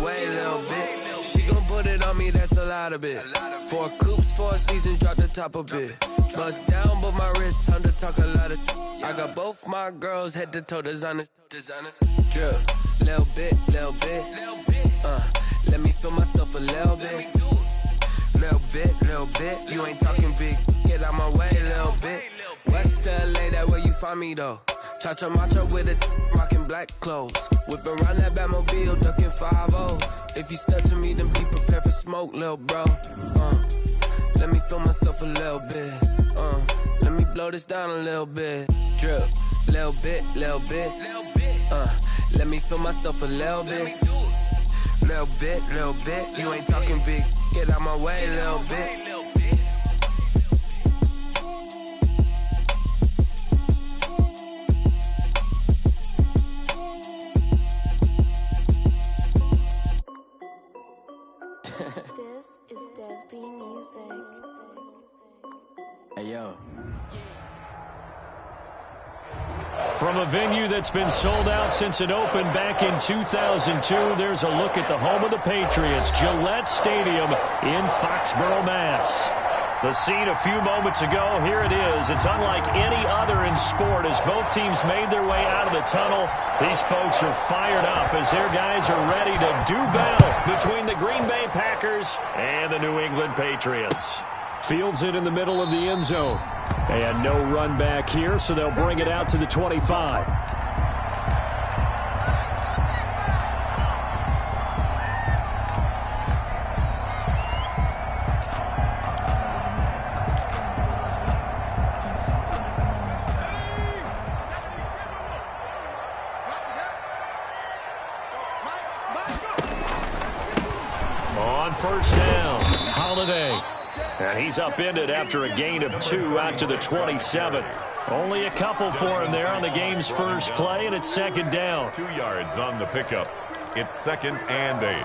way, little bit. She gon' put it on me, that's a lot of it. 4 coops, 4 seasons, drop the top a bit. Bust down, but my wrist, time to talk a lot of. I got both my girls head to toe designer. Drip, little bit, little bit. Let me feel myself a little bit. Little bit. You ain't talking big, get out my way, little bit. West LA, that where you find me though. Cha-cha matcha with a rockin' black clothes. Whip around that Batmobile, ducking 5-0. If you step to me, then be prepared for smoke, little bro. Let me feel myself a little bit. Let me blow this down a little bit. Drip, little bit. Let me feel myself a little bit. Little bit. You ain't talking big, get out my way, little bit. This is Dev B Music. Hey, yo. From a venue that's been sold out since it opened back in 2002, there's a look at the home of the Patriots, Gillette Stadium in Foxborough, Mass. The scene a few moments ago, here it is. It's unlike any other in sport as both teams made their way out of the tunnel. These folks are fired up as their guys are ready to do battle between the Green Bay Packers and the New England Patriots. Fields it in the middle of the end zone. They had no run back here, so they'll bring it out to the 25. On first down, Holiday. And he's upended after a gain of 2 out to the 27. Only a couple for him there on the game's first play, and it's second down. 2 yards on the pickup. It's 2nd and 8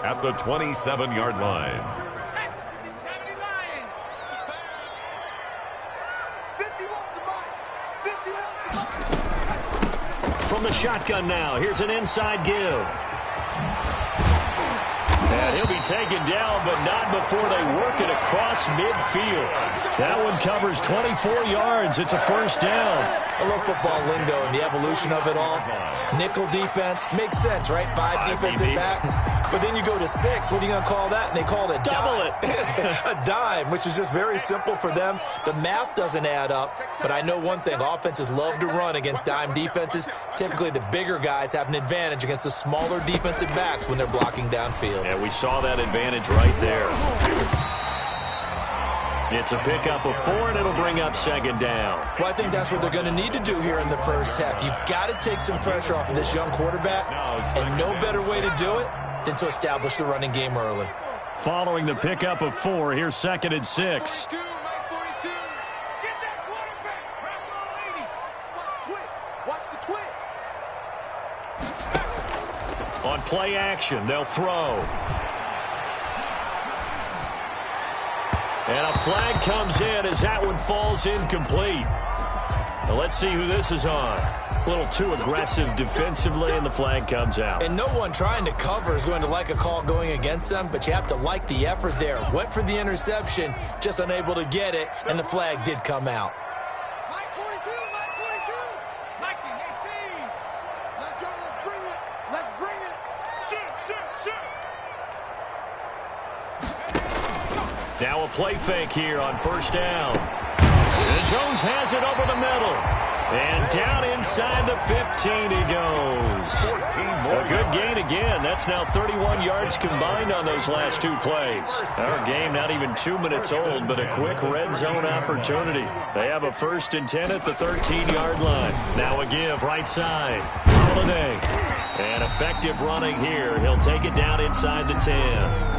at the 27-yard line. From the shotgun now, here's an inside give. And he'll be taken down, but not before they work it across midfield. That one covers 24 yards. It's a first down. I love football lingo and the evolution of it all. Nickel defense makes sense, right? 5 defensive backs. But then you go to 6. What are you going to call that? And they call it a double dime. A dime, which is just very simple for them. The math doesn't add up. But I know one thing. Offenses love to run against dime defenses. Typically, the bigger guys have an advantage against the smaller defensive backs when they're blocking downfield. Yeah, we saw that advantage right there. It's a pickup of 4, and it'll bring up second down. Well, I think that's what they're going to need to do here in the first half. You've got to take some pressure off of this young quarterback, and no better way to do it than to establish the running game early. Following the pickup of 4, here's 2nd and 6. On play action, they'll throw. And a flag comes in as that one falls incomplete. Now let's see who this is on. A little too aggressive defensively, and the flag comes out. And no one trying to cover is going to like a call going against them, but you have to like the effort there. Went for the interception, just unable to get it, and the flag did come out. Mike 42, Mike 42. Mikey 18. Let's go, let's bring it. Let's bring it. Shoot. Now a play fake here on first down. And Jones has it over the middle. And down inside the 15 he goes. A good gain again. That's now 31 yards combined on those last 2 plays. Our game not even 2 minutes old, but a quick red zone opportunity. They have a 1st and 10 at the 13-yard line. Now a give right side. Holiday. And effective running here. He'll take it down inside the 10.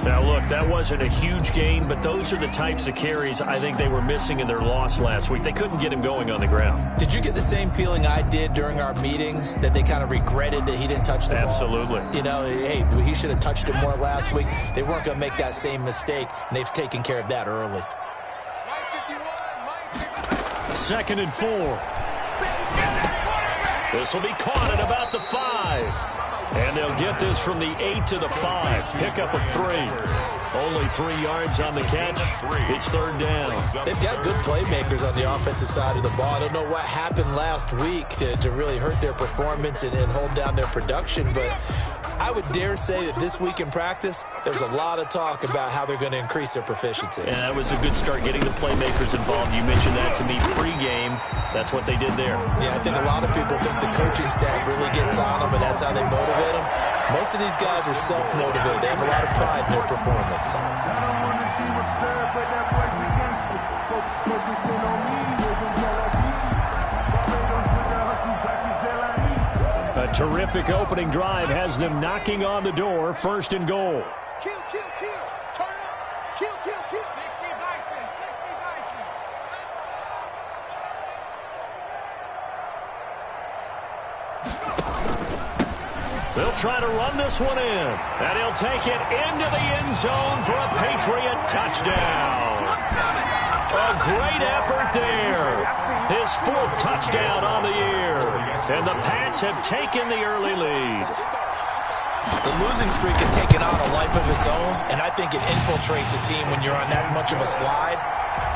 Now, look, that wasn't a huge gain, but those are the types of carries I think they were missing in their loss last week. They couldn't get him going on the ground. Did you get the same feeling I did during our meetings, that they kind of regretted that he didn't touch the ball? Absolutely. You know, hey, he should have touched it more last week. They weren't going to make that same mistake, and they've taken care of that early. 2nd and 4. This will be caught at about the 5. And they'll get this from the 8 to the 5. Pick up a 3. Only 3 yards on the catch. It's third down. They've got good playmakers on the offensive side of the ball. I don't know what happened last week to really hurt their performance and hold down their production, but I would dare say that this week in practice, there's a lot of talk about how they're going to increase their proficiency. And that was a good start, getting the playmakers involved. You mentioned that to me pregame. That's what they did there. Yeah, I think a lot of people think the coaching staff really gets on them, and that's how they motivate them. Most of these guys are self-motivated. They have a lot of pride in their performance. A terrific opening drive has them knocking on the door. First and goal. Kill, kill, kill. Turn up. Kill, kill, kill. 60 Bison. 60 Bison. They'll try to run this one in. And he'll take it into the end zone for a Patriot touchdown. A great effort there. His 4th touchdown on the year. And the Pats have taken the early lead. The losing streak had taken on a life of its own, and I think it infiltrates a team when you're on that much of a slide.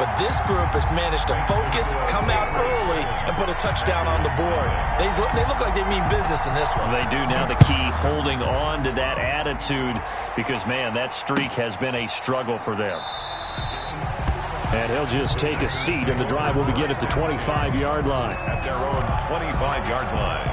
But this group has managed to focus, come out early, and put a touchdown on the board. They look like they mean business in this one. They do now. The key, holding on to that attitude, because, man, that streak has been a struggle for them. And he'll just take a seat, and the drive will begin at the 25-yard line. At their own 25-yard line.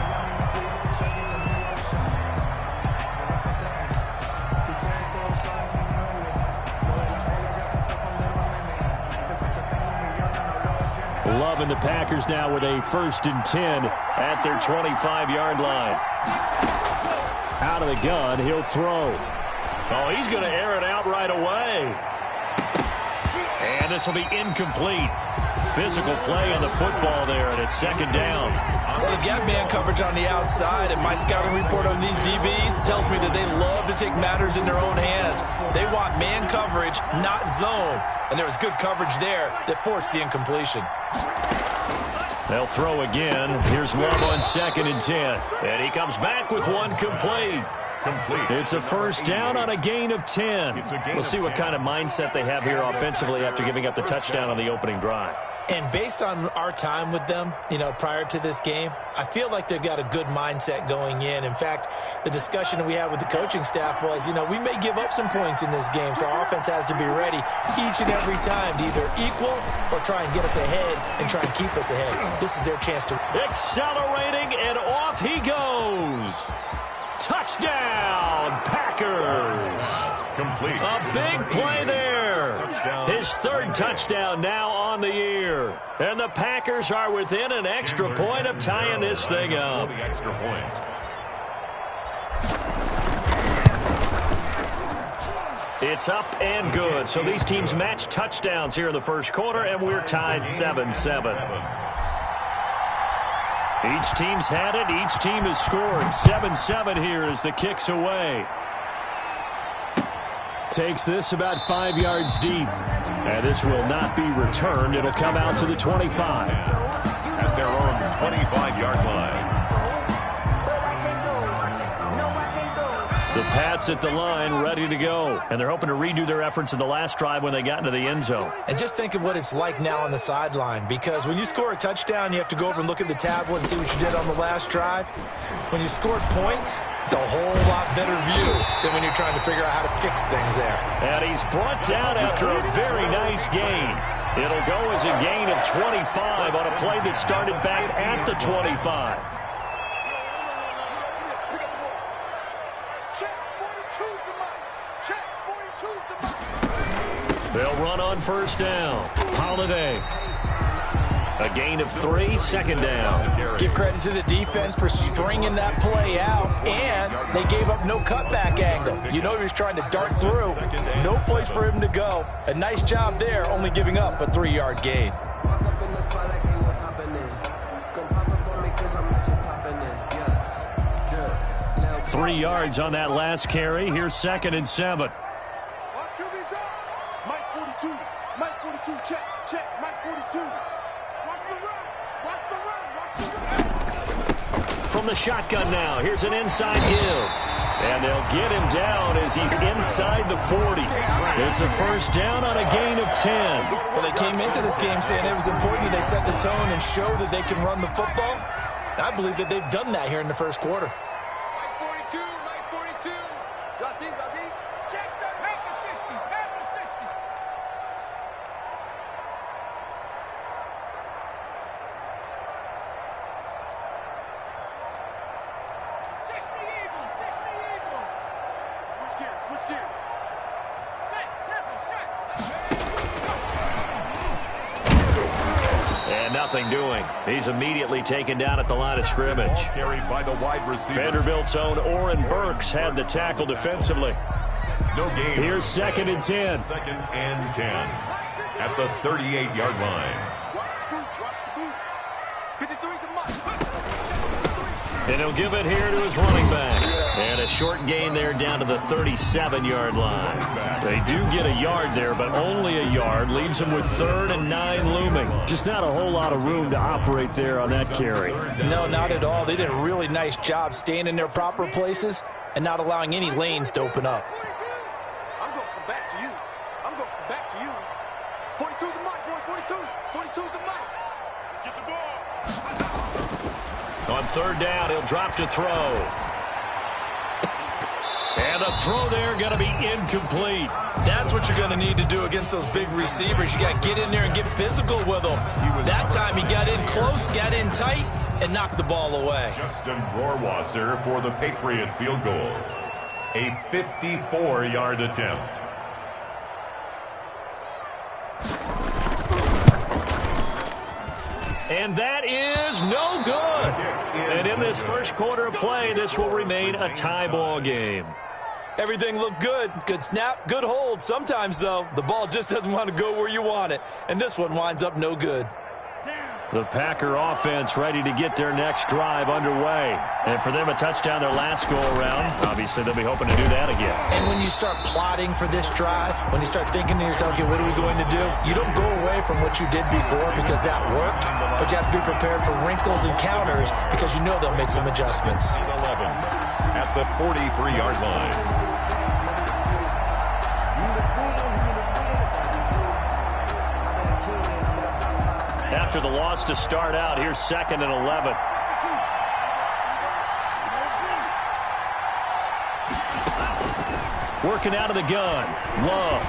Loving the Packers now with a 1st and 10 at their 25-yard line. Out of the gun, he'll throw. Oh, he's going to air it out right away. And this will be incomplete. Physical play on the football there, and it's second down. Well, they've got man coverage on the outside, and my scouting report on these DBs tells me that they love to take matters in their own hands. They want man coverage, not zone. And there was good coverage there that forced the incompletion. They'll throw again. Here's Love on 2nd and 10. And he comes back with one complete. It's a first down on a gain of 10. We'll see what kind of mindset they have here offensively after giving up the touchdown on the opening drive. And based on our time with them, prior to this game, I feel like they've got a good mindset going in. In fact, the discussion that we had with the coaching staff was, we may give up some points in this game, so our offense has to be ready each and every time to either equal or try and get us ahead and try and keep us ahead. This is their chance to... Accelerating, and off he goes. Touchdown, Packers. Complete. A big play there. Touchdown. His 3rd touchdown now on the year. And the Packers are within an extra point of tying this thing up. The extra point. It's up and good. So these teams match touchdowns here in the first quarter, and we're tied 7-7. Each team's had it. Each team has scored. 7-7 here as the kick's away. Takes this about 5 yards deep. And this will not be returned. It'll come out to the 25. At their own 25-yard line. The Pats at the line, ready to go. And they're hoping to redo their efforts in the last drive when they got into the end zone. And just think of what it's like now on the sideline, because when you score a touchdown, you have to go over and look at the tablet and see what you did on the last drive. When you scored points, it's a whole lot better view than when you're trying to figure out how to fix things there. And he's brought down after a very nice gain. It'll go as a gain of 25 on a play that started back at the 25. They'll run on first down. Holiday. A gain of 3, 2nd down. Give credit to the defense for stringing that play out, and they gave up no cutback angle. He was trying to dart through. No place for him to go. A nice job there, only giving up a 3-yard gain. 3 yards on that last carry. Here's 2nd and 7. Mike 42. Mike 42. Check. Mike 42. Watch the run. from the shotgun now. Here's an inside give. And they'll get him down as he's inside the 40. It's a first down on a gain of 10. Well, they came into this game saying it was important that they set the tone and show that they can run the football. I believe that they've done that here in the first quarter. Mike 42, Mike 42. Drop deep, drop deep. Check the back to 60, back to 60. 60 Eagles, 60 Eagles. Switch gears. Set, tempo, set. And nothing doing. He's immediately taken down at the line of scrimmage. Ball carried by the wide receiver. Vanderbilt's own Oren Burks had the tackle defensively. No gain. Here's 2nd and 10. 2nd and 10 at the 38-yard line. Watch the boot. 53's a must. And he'll give it here to his running back. And a short gain there down to the 37-yard line. They do get a yard there, but only a yard. Leaves them with 3rd and 9 looming. Just not a whole lot of room to operate there on that carry. No, not at all. They did a really nice job staying in their proper places and not allowing any lanes to open up. 42. I'm going to come back to you. 42's the mic, boys. 42's the mic. Let's get the ball. On 3rd down, he'll drop to throw. And the throw there going to be incomplete. That's what you're going to need to do against those big receivers. You got to get in there and get physical with them. That time he got in close, got in tight, and knocked the ball away. Justin Rohrwasser for the Patriot field goal. A 54-yard attempt. And that is no good. And in this first quarter of play, this will remain a tie ball game. Everything looked good. Good snap, good hold. Sometimes, though, the ball just doesn't want to go where you want it. And this one winds up no good. The Packer offense ready to get their next drive underway. And for them, a touchdown their last go-around. Obviously, they'll be hoping to do that again. And when you start plotting for this drive, when you start thinking to yourself, okay, what are we going to do? You don't go away from what you did before because that worked, but you have to be prepared for wrinkles and counters because you know they'll make some adjustments. 11 at the 43-yard line. After the loss to start out, here's 2nd and 11. Working out of the gun. Love.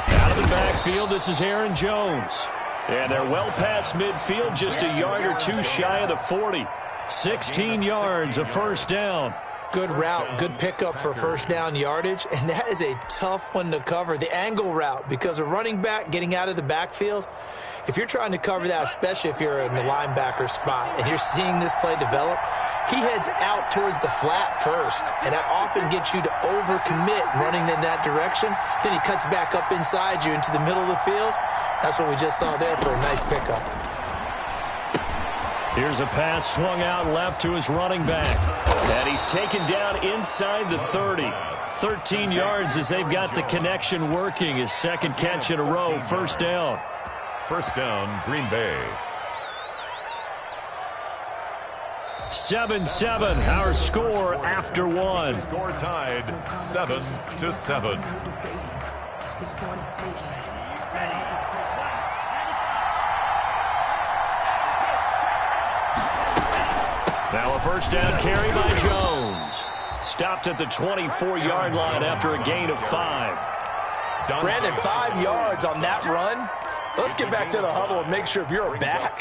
Out of the backfield, this is Aaron Jones. And they're well past midfield, just a yard or two shy of the 40. 16 yards, a first down. Good route, good pickup for first down yardage, and that is a tough one to cover. The angle route, because a running back getting out of the backfield, if you're trying to cover that, especially if you're in the linebacker spot and you're seeing this play develop, he heads out towards the flat first, and that often gets you to overcommit running in that direction. Then he cuts back up inside you into the middle of the field. That's what we just saw there for a nice pickup. Here's a pass swung out left to his running back. And he's taken down inside the 30. 13 yards as they've got the connection working. His second catch in a row, first down. First down, Green Bay. 7-7, our score after one. Score tied 7-7. Now a first down carry by Jones. Stopped at the 24-yard line after a gain of 5. Brandon, 5 yards on that run. Let's get back to the huddle and make sure if you're a back,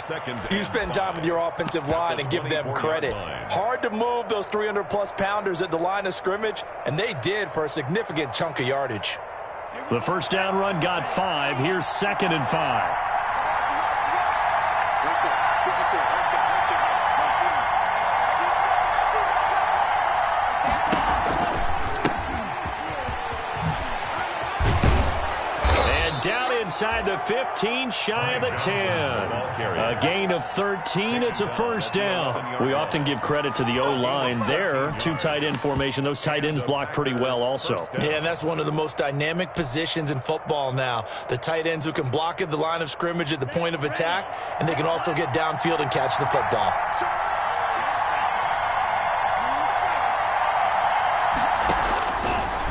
you spend time with your offensive line and give them credit. Hard to move those 300-plus pounders at the line of scrimmage, and they did for a significant chunk of yardage. The first down run got 5. Here's 2nd and 5. Inside the 15, shy of the 10. A gain of 13. It's a first down. We often give credit to the O-line there. 2 tight end formation. Those tight ends block pretty well also. Yeah, and that's one of the most dynamic positions in football now. The tight ends who can block at the line of scrimmage at the point of attack, and they can also get downfield and catch the football.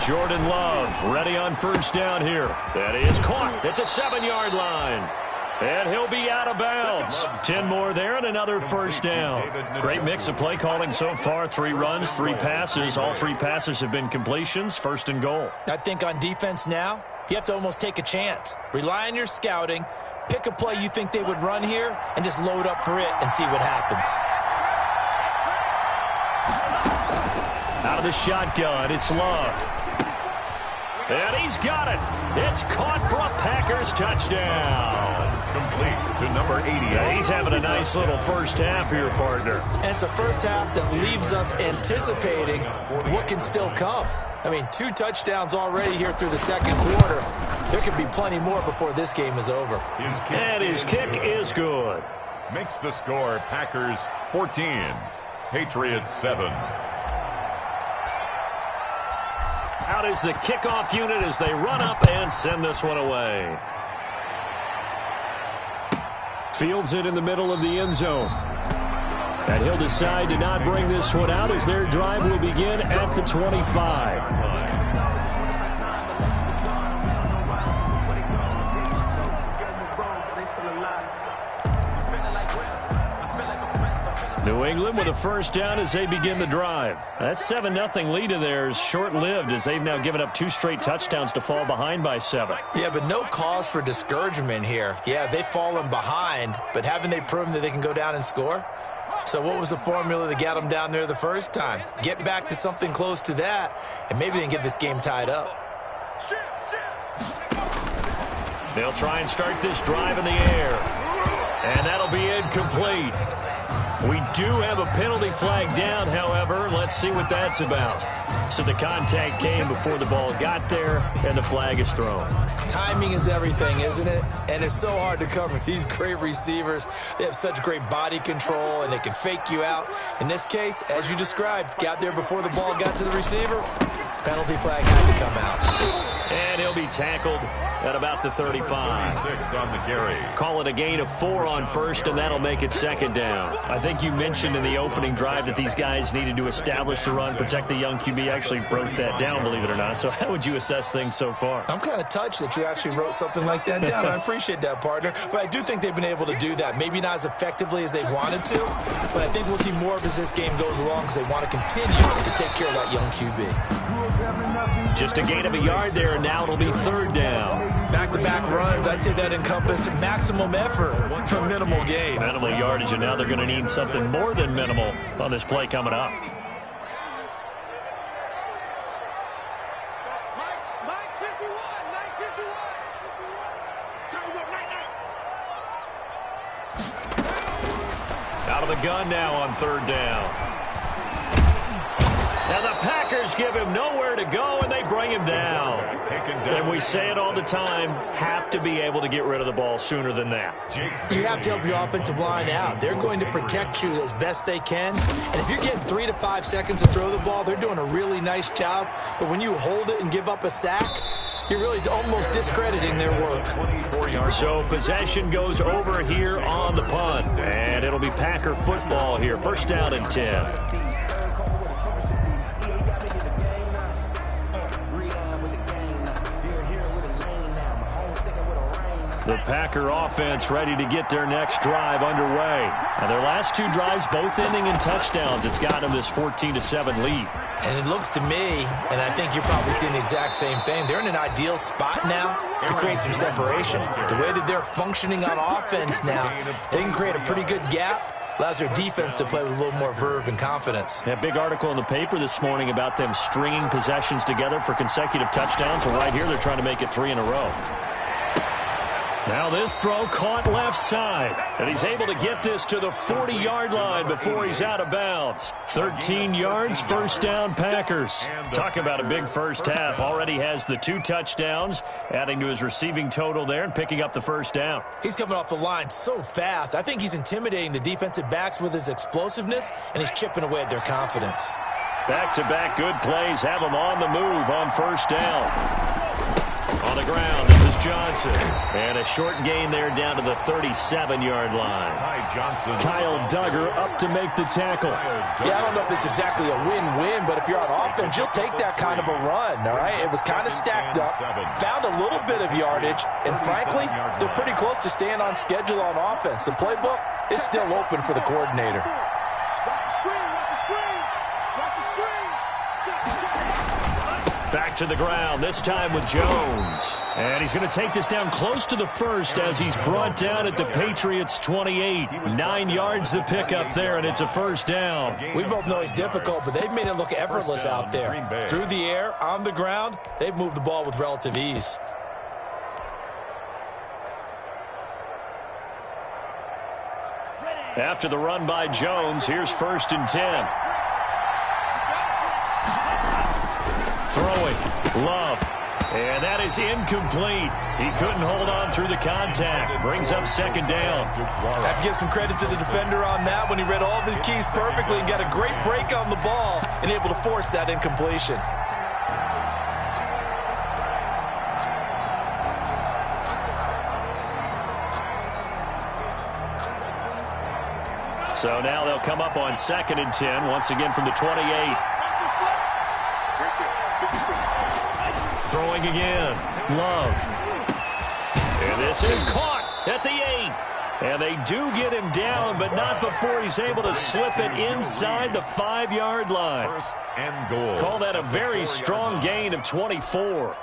Jordan Love ready on first down here. That is caught at the 7-yard line. And he'll be out of bounds. 10 more there and another first down. Great mix of play calling so far. 3 runs, 3 passes. All 3 passes have been completions. First and goal. I think on defense now, you have to almost take a chance. Rely on your scouting. Pick a play you think they would run here and just load up for it and see what happens. Out of the shotgun, it's Love. And he's got it. It's caught for a Packers touchdown. Complete to number 88. Yeah, he's having a nice little first half here, partner. And it's a first half that leaves us anticipating what can still come. I mean, 2 touchdowns already here through the second quarter. There could be plenty more before this game is over. And his kick is good. Makes the score Packers 14, Patriots 7. Out is the kickoff unit as they run up and send this one away. Fields it in the middle of the end zone. And he'll decide to not bring this one out as their drive will begin at the 25. New England with a first down as they begin the drive. That 7-0 lead of theirs short-lived as they've now given up 2 straight touchdowns to fall behind by 7. Yeah, but no cause for discouragement here. Yeah, they've fallen behind, but haven't they proven that they can go down and score? So what was the formula that got them down there the first time? Get back to something close to that, and maybe they can get this game tied up. They'll try and start this drive in the air. And that'll be incomplete. We do have a penalty flag down, however. Let's see what that's about. So the contact came before the ball got there, and the flag is thrown. Timing is everything, isn't it? And it's so hard to cover these great receivers. They have such great body control, and they can fake you out. In this case, as you described, got there before the ball got to the receiver. Penalty flag had to come out. And he'll be tackled at about the 35. 36 on the carry. Call it a gain of 4 on first, and that'll make it second down. I think you mentioned in the opening drive that these guys needed to establish the run, protect the young QB. Actually wrote that down, believe it or not. So how would you assess things so far? I'm kind of touched that you actually wrote something like that down. I appreciate that, partner. But I do think they've been able to do that. Maybe not as effectively as they wanted to, but I think we'll see more of as this game goes along because they want to continue to take care of that young QB. Just a gain of a yard there, and now it'll be third down. Back-to-back runs, I'd say that encompassed maximum effort for minimal gain. Minimal yardage, and now they're going to need something more than minimal on this play coming up. Mike 51. Time to go, Out of the gun now on third down. And the Packers give him nowhere to go, and they bring him down. And we say it all the time, have to be able to get rid of the ball sooner than that. You have to help your offensive line out. They're going to protect you as best they can. And if you're getting 3 to 5 seconds to throw the ball, they're doing a really nice job. But when you hold it and give up a sack, you're really almost discrediting their work. So possession goes over here on the punt. And it'll be Packer football here. First down and 10. The Packer offense ready to get their next drive underway. Now their last 2 drives both ending in touchdowns. It's got them this 14-7 lead. And it looks to me, and I think you're probably seeing the exact same thing, they're in an ideal spot now to create some separation. The way that they're functioning on offense now, they can create a pretty good gap. Allows their defense to play with a little more verve and confidence. That big article in the paper this morning about them stringing possessions together for consecutive touchdowns. Well, right here they're trying to make it 3 in a row. Now this throw caught left side. And he's able to get this to the 40-yard line before he's out of bounds. 13 yards, first down Packers. Talk about a big first half. Already has the 2 touchdowns, adding to his receiving total there and picking up the first down. He's coming off the line so fast. I think he's intimidating the defensive backs with his explosiveness, and he's chipping away at their confidence. Back-to-back good plays have him on the move on first down. On the ground, this is Johnson. And a short gain there down to the 37-yard line. Kyle Duggar up to make the tackle. Yeah, I don't know if it's exactly a win-win, but if you're on offense, you'll take that kind of a run, all right? It was kind of stacked up, found a little bit of yardage, and frankly, they're pretty close to staying on schedule on offense. The playbook is still open for the coordinator. Back to the ground, this time with Jones. And he's going to take this down close to the first as he's brought down at the Patriots' 28. 9 yards the pickup there, and it's a first down. We both know it's difficult, but they've made it look effortless out there. Through the air, on the ground, they've moved the ball with relative ease. After the run by Jones, here's 1st and 10. Throwing, Love, and that is incomplete. He couldn't hold on through the contact. Brings up 2nd down. I have to give some credit to the defender on that when he read all of his keys perfectly and got a great break on the ball and able to force that incompletion. So now they'll come up on 2nd and 10, once again from the 28. Throwing again. Love. And this is caught at the 8. And they do get him down, but not before he's able to slip it inside the 5-yard line. 1st and goal. Call that a very strong gain of 24.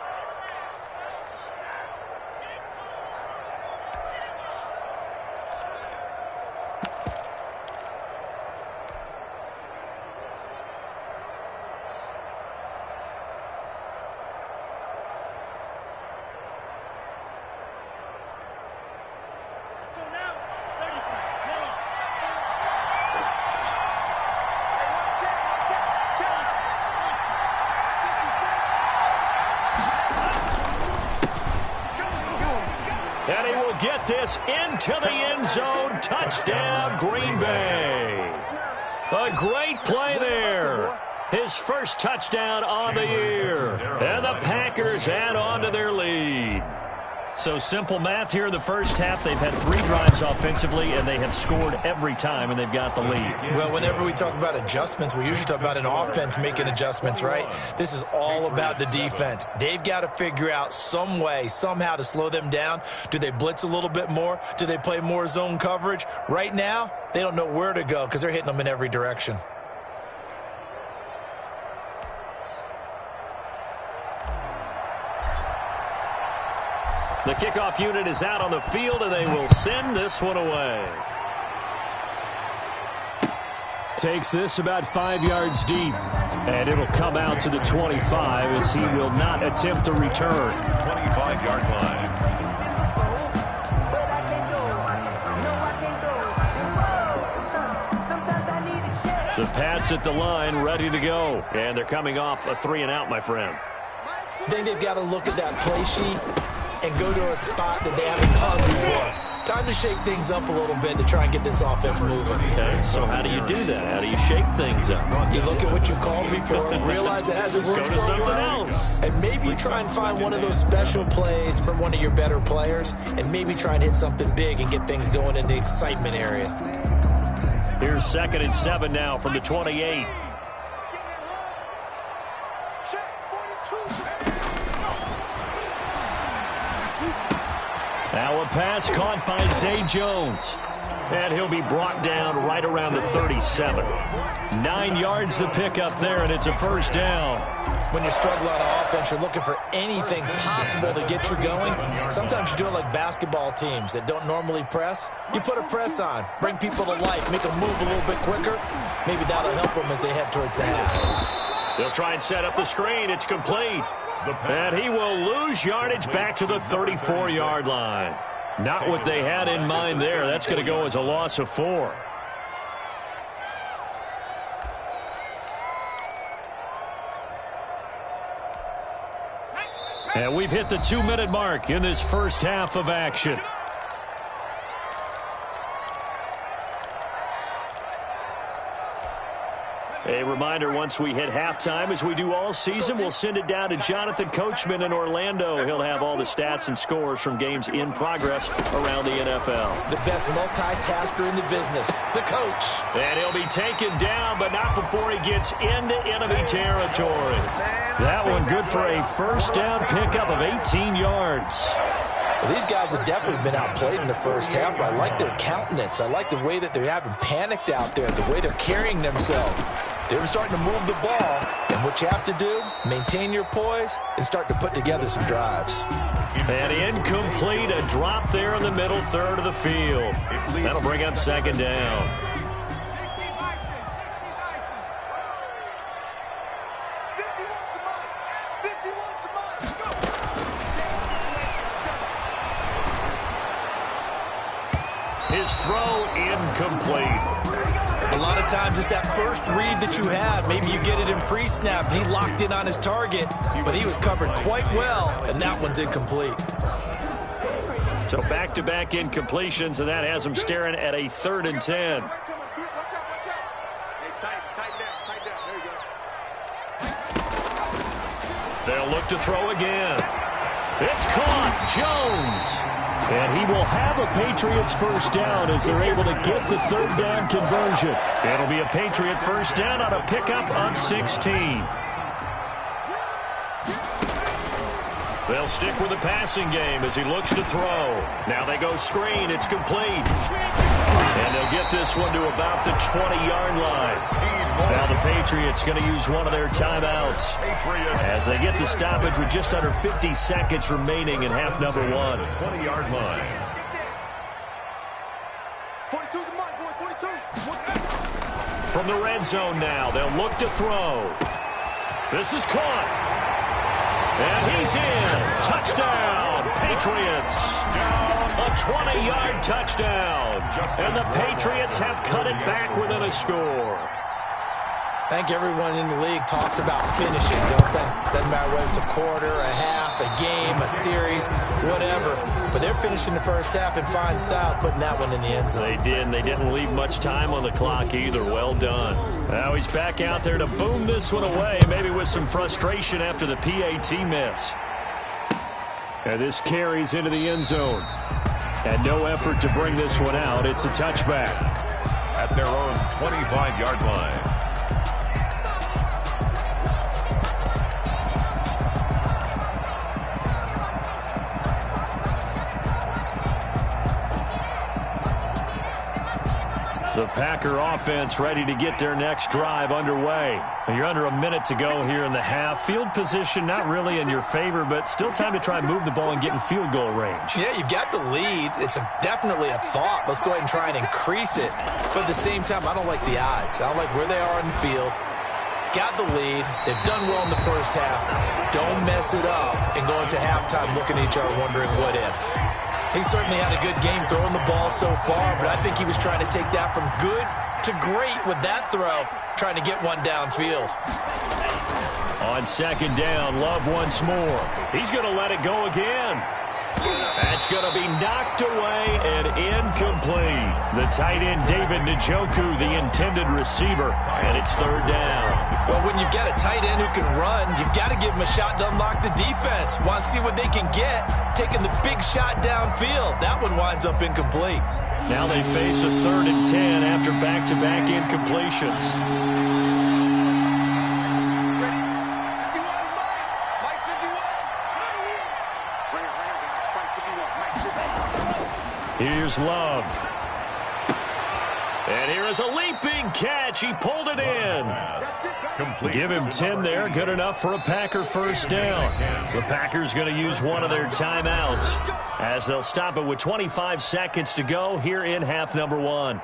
And he will get this into the end zone. Touchdown, Green Bay. A great play there. His first touchdown on the year. And the Packers add on to their lead. So simple math here in the first half. They've had 3 drives offensively, and they have scored every time, and they've got the lead. Well, whenever we talk about adjustments, we usually talk about an offense making adjustments, right? This is all about the defense. They've got to figure out some way, somehow to slow them down. Do they blitz a little bit more? Do they play more zone coverage? Right now, they don't know where to go because they're hitting them in every direction. The kickoff unit is out on the field, and they will send this one away. Takes this about 5 yards deep, and it'll come out to the 25 as he will not attempt the return. 25-yard line. The Pats at the line, ready to go. And they're coming off a 3-and-out, my friend. I think they've got to look at that play sheet and go to a spot that they haven't gone before. Time to shake things up a little bit to try and get this offense moving. Okay, so how do you do that? How do you shake things up? You look at what you've called before, realize it hasn't worked Go to so something well, else. and maybe try and find one of those special plays from one of your better players, and maybe try and hit something big and get things going in the excitement area. Here's 2nd and 7 now from the 28. Now a pass caught by Zay Jones. And he'll be brought down right around the 37. 9 yards the pickup there, and it's a first down. When you're struggling on offense, you're looking for anything possible to get you going. Sometimes you do it like basketball teams that don't normally press. You put a press on, bring people to life, make them move a little bit quicker. Maybe that'll help them as they head towards the half. They'll try and set up the screen. It's complete. And he will lose yardage back to the 34-yard line. Not what they had in mind there. That's going to go as a loss of 4. And we've hit the 2-minute mark in this first half of action. A reminder, once we hit halftime, as we do all season, we'll send it down to Jonathan Coachman in Orlando. He'll have all the stats and scores from games in progress around the NFL. The best multitasker in the business, the coach. And he'll be taken down, but not before he gets into enemy territory. That one good for a first down pickup of 18 yards. Well, these guys have definitely been outplayed in the first half, but I like their countenance. I like the way that they're having panicked out there, the way they're carrying themselves. They're starting to move the ball, and what you have to do, maintain your poise and start to put together some drives. And incomplete, a drop there in the middle third of the field. That'll bring up second down. His throw incomplete. A lot of times it's that first read that you have. Maybe you get it in pre-snap, and he locked in on his target, but he was covered quite well, and that one's incomplete. So back-to-back incompletions, and that has him staring at a 3rd and 10. They'll look to throw again. It's caught. Jones. And he will have a Patriots first down as they're able to get the 3rd down conversion. It'll be a Patriot first down on a pickup of 16. They'll stick with the passing game as he looks to throw. Now they go screen. It's complete. And they'll get this one to about the 20-yard line. Now the Patriots going to use one of their timeouts as they get the stoppage with just under 50 seconds remaining in half number 1. 20-yard line. 42's the mark, boys, 42. From the red zone now, they'll look to throw. This is caught. And he's in. Touchdown, Patriots. A 20-yard touchdown. And the Patriots have cut it back within a score. I think everyone in the league talks about finishing, don't they? Doesn't matter whether it's a quarter, a half, a game, a series, whatever. But they're finishing the first half in fine style, putting that one in the end zone. They did, and they didn't leave much time on the clock either. Well done. Now he's back out there to boom this one away, maybe with some frustration after the PAT miss. And this carries into the end zone. And no effort to bring this one out. It's a touchback. At their own 25-yard line. The Packer offense ready to get their next drive underway. You're under a minute to go here in the half. Field position not really in your favor, but still time to try and move the ball and get in field goal range. Yeah, you've got the lead. It's definitely a thought. Let's go ahead and try and increase it. But at the same time, I don't like the odds. I don't like where they are on the field. Got the lead. They've done well in the first half. Don't mess it up and go into halftime looking at each other wondering what if. He certainly had a good game throwing the ball so far, but I think he was trying to take that from good to great with that throw, trying to get one downfield. On second down, Love once more. He's going to let it go again. That's going to be knocked away and incomplete. The tight end, David Njoku, the intended receiver, and it's 3rd down. Well, when you've got a tight end who can run, you've got to give him a shot to unlock the defense. Want to see what they can get, taking the big shot downfield. That one winds up incomplete. Now they face a 3rd and 10 after back-to-back incompletions. Here's Love. And here is a leaping catch. He pulled it in. Give him 10 there. Good enough for a Packer first down. The Packers going to use one of their timeouts as they'll stop it with 25 seconds to go here in half number 1.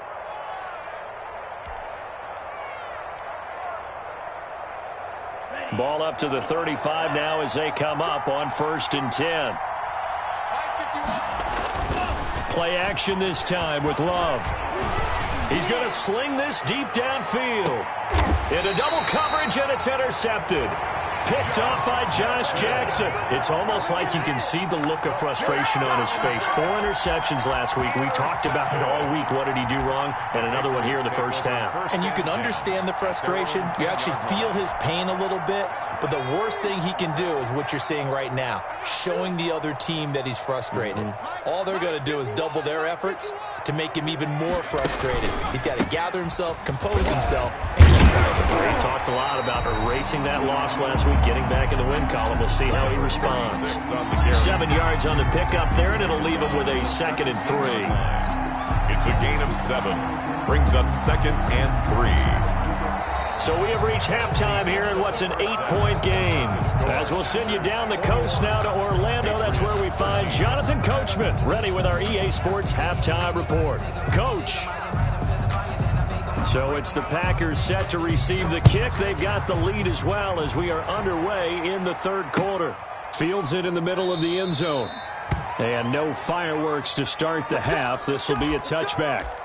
Ball up to the 35 now as they come up on 1st and 10. Play action this time with Love. He's going to sling this deep downfield. Into double coverage, and it's intercepted. Picked off by Josh Jackson. It's almost like you can see the look of frustration on his face. 4 interceptions last week. We talked about it all week. What did he do wrong? And another one here in the first half. And you can understand the frustration. You actually feel his pain a little bit. But the worst thing he can do is what you're seeing right now, showing the other team that he's frustrated. All they're going to do is double their efforts to make him even more frustrated. He's got to gather himself, compose himself, and keep fighting. He talked a lot about erasing that loss last week, getting back in the win column. We'll see how he responds. 7 yards on the pickup there, and it'll leave him with a 2nd and 3. It's a gain of 7. Brings up 2nd and 3. So we have reached halftime here in what's an 8-point game. As we'll send you down the coast now to Orlando, that's where we find Jonathan Coachman, ready with our EA Sports Halftime Report. Coach. So it's the Packers set to receive the kick. They've got the lead as well as we are underway in the 3rd quarter. Fields it in the middle of the end zone. And no fireworks to start the half. This will be a touchback.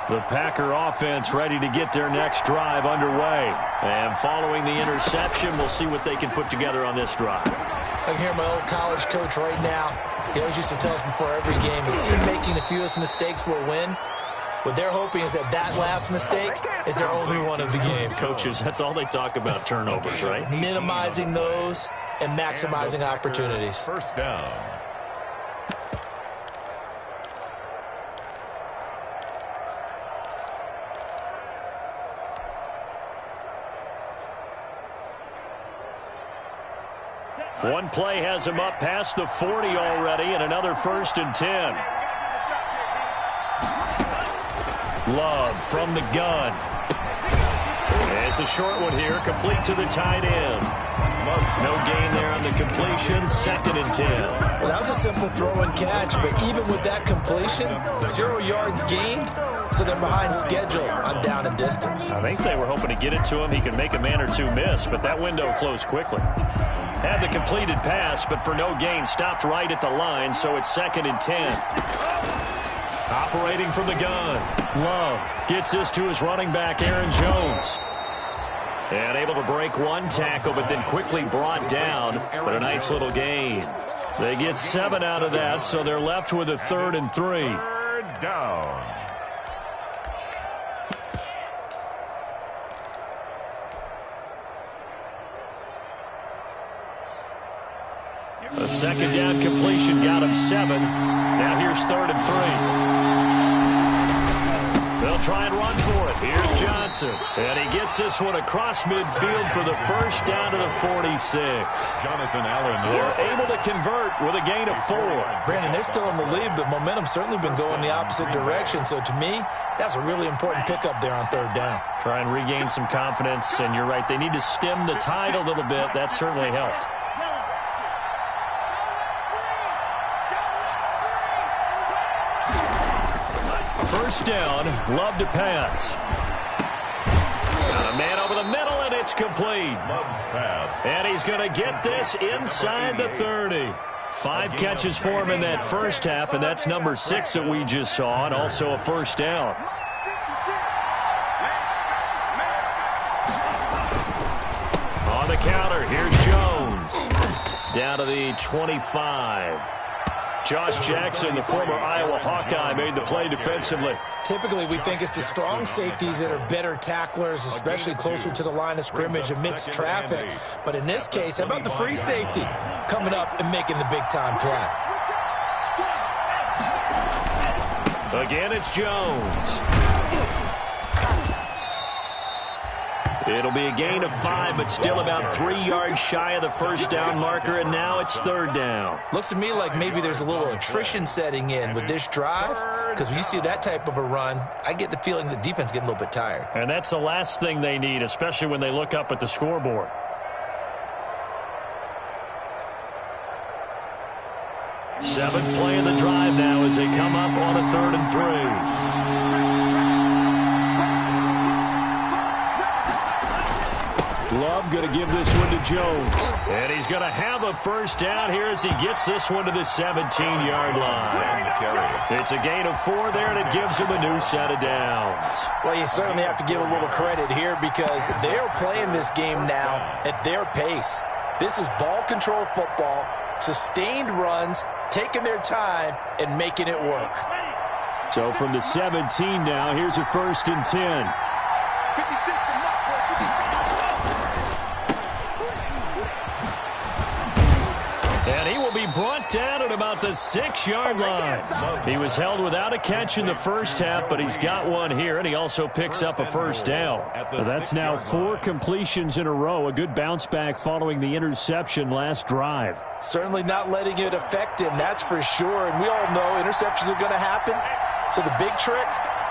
The Packer offense ready to get their next drive underway. And following the interception, we'll see what they can put together on this drive. I can hear my old college coach right now. He always used to tell us before every game, the team making the fewest mistakes will win. What they're hoping is that that last mistake is their only one of the game. Coaches, that's all they talk about, turnovers, right? Minimizing those and maximizing opportunities. First down. One play has him up past the 40 already, and another 1st and 10. Love from the gun. It's a short one here, complete to the tight end. No gain there on the completion, 2nd and 10. Well, that was a simple throw and catch, but even with that completion, 0 yards gained, so they're behind schedule on down and distance. I think they were hoping to get it to him. He could make a man or two miss, but that window closed quickly. Had the completed pass, but for no gain, stopped right at the line, so it's 2nd and 10. Operating from the gun. Love gets this to his running back, Aaron Jones. And able to break one tackle, but then quickly brought down. But a nice little gain. They get 7 out of that, so they're left with a 3rd and 3. 3rd down. A 2nd down completion got him 7. Now here's 3rd and 3. They'll try and run for it. Here's Johnson. And he gets this one across midfield for the 1st down to the 46. Jonathan Allen. They're able to convert with a gain of 4. Brandon, they're still in the lead, but momentum's certainly been going the opposite direction. So to me, that's a really important pickup there on 3rd down. Try and regain some confidence, and you're right. They need to stem the tide a little bit. That certainly helped. First down, Love to pass. Got a man over the middle, and it's complete. Love's pass. And he's going to get this inside the 30. 5 catches for him in that first half, and that's number 6 that we just saw, and also a 1st down. On the counter, here's Jones. Down to the 25. Josh Jackson, the former Iowa Hawkeye, made the play defensively. Typically, we think it's the strong safeties that are better tacklers, especially closer to the line of scrimmage amidst traffic. But in this case, how about the free safety coming up and making the big-time play? Again, it's Jones. It'll be a gain of 5, but still about 3 yards shy of the 1st down marker, and now it's 3rd down. Looks to me like maybe there's a little attrition setting in with this drive, because when you see that type of a run, I get the feeling the defense getting a little bit tired. And that's the last thing they need, especially when they look up at the scoreboard. Seventh play of the drive now as they come up on a 3rd and 3. Love going to give this one to Jones. And he's going to have a first down here as he gets this one to the 17-yard line. It's a gain of 4 there, and it gives him a new set of downs. Well, you certainly have to give a little credit here because they're playing this game now at their pace. This is ball control football, sustained runs, taking their time, and making it work. So from the 17 now, here's a 1st and 10. And he will be brought down at about the 6-yard line. He was held without a catch in the first half, but he's got one here, and he also picks up a first down. So that's now 4 completions in a row. A good bounce back following the interception last drive. Certainly not letting it affect him, that's for sure. And we all know interceptions are going to happen. So the big trick,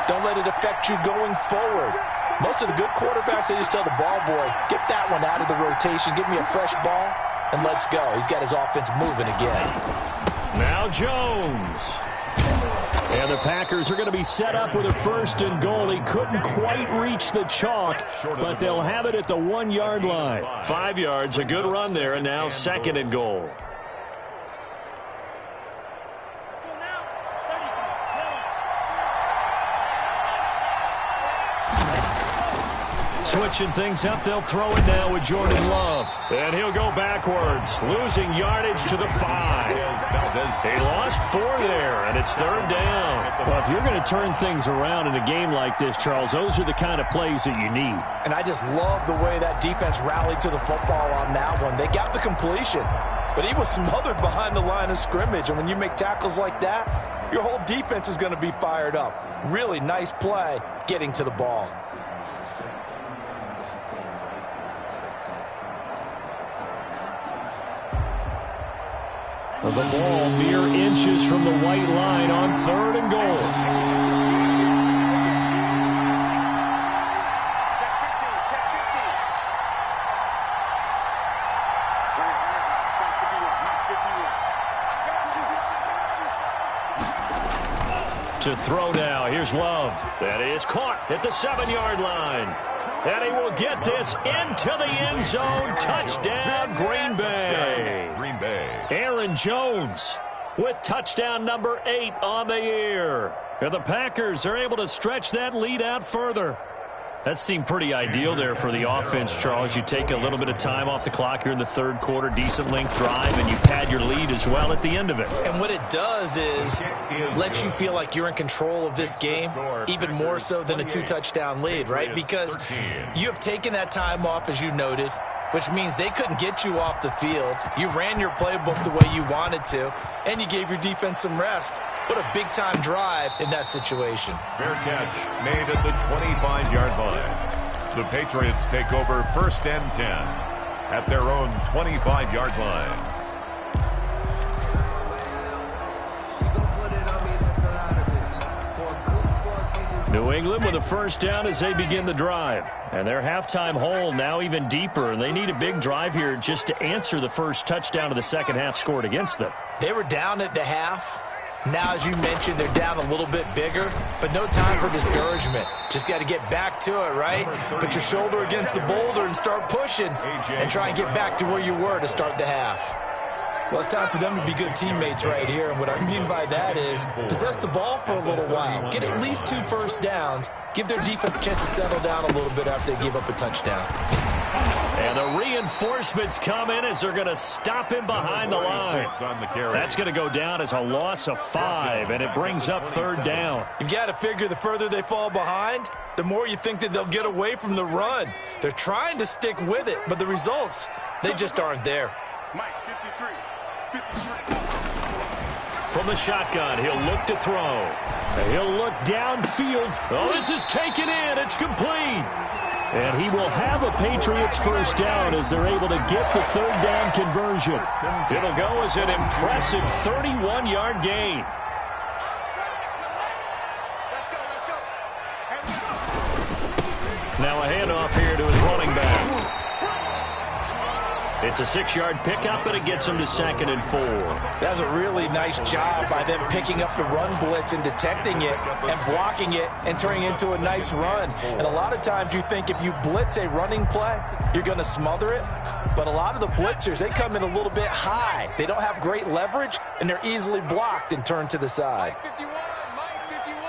don't let it affect you going forward. Most of the good quarterbacks, they just tell the ball boy, get that one out of the rotation, give me a fresh ball, and let's go. He's got his offense moving again. Now Jones. And the Packers are going to be set up with a 1st and goal. He couldn't quite reach the chalk, but they'll have it at the 1-yard line. 5 yards, a good run there, and now 2nd and goal. Switching things up, they'll throw it now with Jordan Love. And he'll go backwards, losing yardage to the 5. He lost 4 there, and it's 3rd down. Well, if you're going to turn things around in a game like this, Charles, those are the kind of plays that you need. And I just love the way that defense rallied to the football on that one. They got the completion, but he was smothered behind the line of scrimmage. And when you make tackles like that, your whole defense is going to be fired up. Really nice play getting to the ball. The ball mere inches from the white line on 3rd and goal. To throw now, here's Love. That is caught at the 7-yard line. And he will get this into the end zone. Touchdown, Green Bay. Aaron Jones with touchdown number 8 on the year. And the Packers are able to stretch that lead out further. That seemed pretty ideal there for the offense, Charles. You take a little bit of time off the clock here in the 3rd quarter, decent length drive, and you pad your lead as well at the end of it. And what it does is let you feel like you're in control of this game, even more so than a 2-touchdown lead, right? Because you have taken that time off, as you noted, which means they couldn't get you off the field. You ran your playbook the way you wanted to, and you gave your defense some rest. What a big-time drive in that situation. Fair catch made at the 25-yard line. The Patriots take over 1st and 10 at their own 25-yard line. New England with a first down as they begin the drive. And their halftime hole now even deeper. And they need a big drive here just to answer the first touchdown of the second half scored against them. They were down at the half. Now, as you mentioned, they're down a little bit bigger, but no time for discouragement. Just got to get back to it, right? Put your shoulder against the boulder and start pushing and try and get back to where you were to start the half. Well, it's time for them to be good teammates right here, and what I mean by that is possess the ball for a little while, get at least 2 first downs, give their defense a chance to settle down a little bit after they give up a touchdown. And the reinforcements come in as they're going to stop him behind the line. That's going to go down as a loss of 5, and it brings up 3rd down. You've got to figure the further they fall behind, the more you think that they'll get away from the run. They're trying to stick with it, but the results, they just aren't there. From the shotgun, he'll look to throw. And he'll look downfield. Oh, this is taken in. It's complete. And he will have a Patriots first down as they're able to get the 3rd down conversion. It'll go as an impressive 31-yard gain. Now a handoff here to his running back. It's a 6-yard pickup, and it gets them to 2nd and 4. That's a really nice job by them picking up the run blitz and detecting it and blocking it and turning it into a nice run. And a lot of times you think if you blitz a running play, you're going to smother it. But a lot of the blitzers, they come in a little bit high. They don't have great leverage, and they're easily blocked and turned to the side. Mike 51, Mike 51.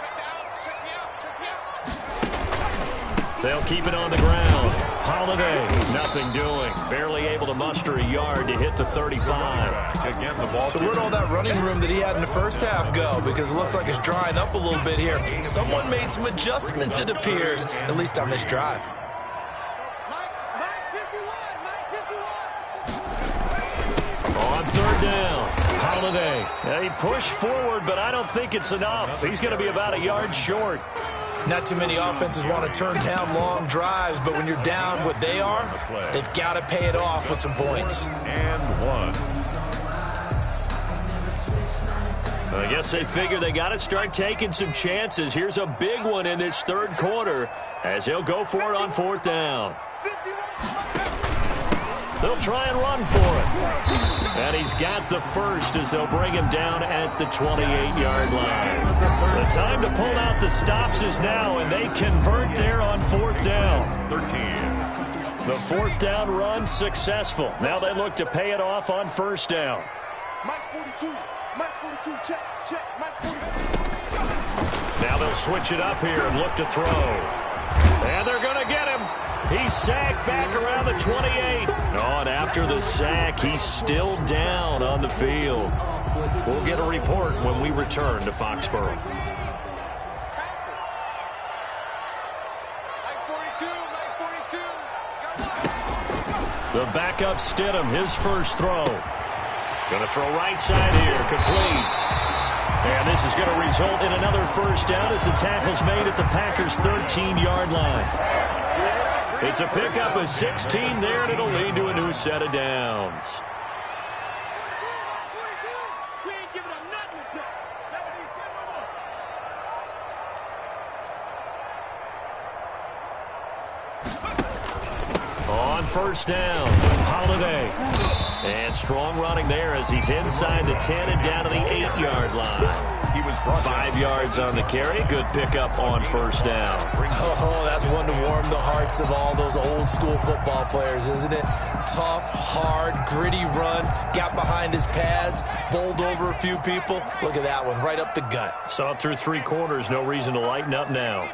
Check me out. They'll keep it on the ground. Holiday, nothing doing. Barely able to muster a yard to hit the 35. Again, the ball. So where'd all that running room that he had in the first half go? Because it looks like it's drying up a little bit here. Someone made some adjustments, it appears, at least on this drive. Mike 51, Mike 51. On 3rd down, Holiday. Yeah, he pushed forward, but I don't think it's enough. He's going to be about a yard short. Not too many offenses want to turn down long drives, but when you're down what they are, they've got to pay it off with some points. And 1. I guess they figure they got to start taking some chances. Here's a big one in this 3rd quarter as he'll go for it on 4th down. They'll try and run for it. And he's got the first as they'll bring him down at the 28-yard line. The time to pull out the stops is now, and they convert there on 4th down. 13. The 4th down run successful. Now they look to pay it off on 1st down. Mike 42, Mike 42, check, Mike 42. Now they'll switch it up here and look to throw. And they're going to get him. He's sacked back around the 28. Oh, and after the sack, he's still down on the field. We'll get a report when we return to Foxborough. Mike 42. The backup Stidham, his first throw. Going to throw right side here, complete. And this is going to result in another first down as the tackle's made at the Packers' 13-yard line. It's a pickup of 16 there, and it'll lead to a new set of downs. We ain't giving up nothing with that. 72. On 1st down, Holiday. And strong running there as he's inside the 10 and down to the 8-yard line. He was brought 5 yards on the carry. Good pickup on 1st down. Oh, that's one to warm the hearts of all those old school football players, isn't it? Tough, hard, gritty run. Got behind his pads, bowled over a few people. Look at that one, right up the gut. Saw it through 3 quarters. No reason to lighten up now.